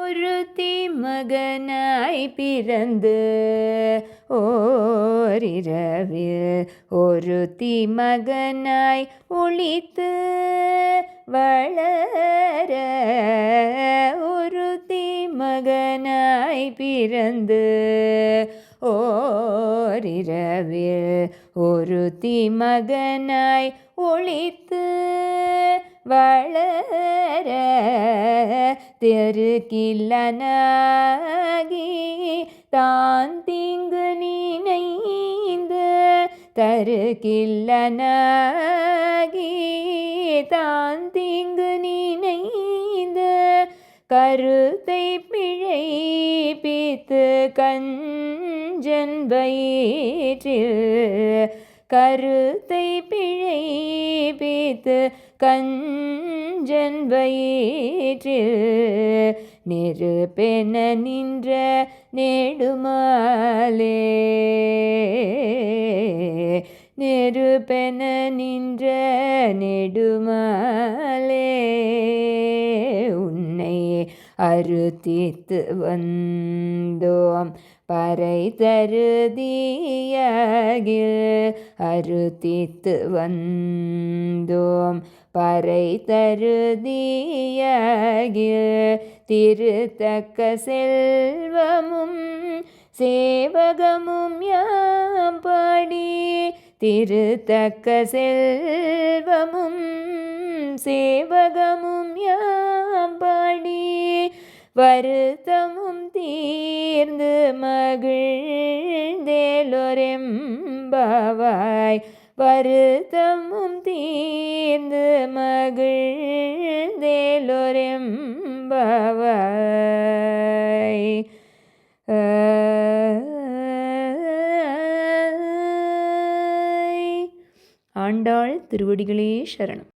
ஒருத்தி மகனாய் பிறந்து ஓரிரவில் ஒருத்தி மகனாய் ஒளித்து வளர ஒருத்தி மகனாய் பிறந்து ஓரிரவில் ஒருத்தி மகனாய் ஒளித்து வளர தெருக்கில்லனாகி தான் தீங்கு நினைந்து தருக்கில்லனாகி தான் தீங்கு நினைந்து கருத்தை பிழைப்பித்து கஞ்சன் வயிற்றில் கருத்தை பிழைப்பித்து கஞ்சன் வயிற்றில் நெருப்பென நின்ற நெடுமாலே நெருப்பென நின்ற நெடுமாலே உன்னை அறுத்தித்து வந்தோம் பறை தருதியாகில் அறுத்தித்து வந்தோம் பறை தருதியாகில் திருத்தக்க செல்வமும் சேவகமும் யாம் பாடி திருத்தக்க செல்வமும் சேவகமும் யாம் பாடி வருத்தமும் தீர்ந்து மகிழ்ந்தேலொரெம்பாவாய் வருத்தமும் தீர்ந்து மகிழ்ந்தேலொரெம்பாவாய். ஆண்டாள் திருவடிகளே சரணம்.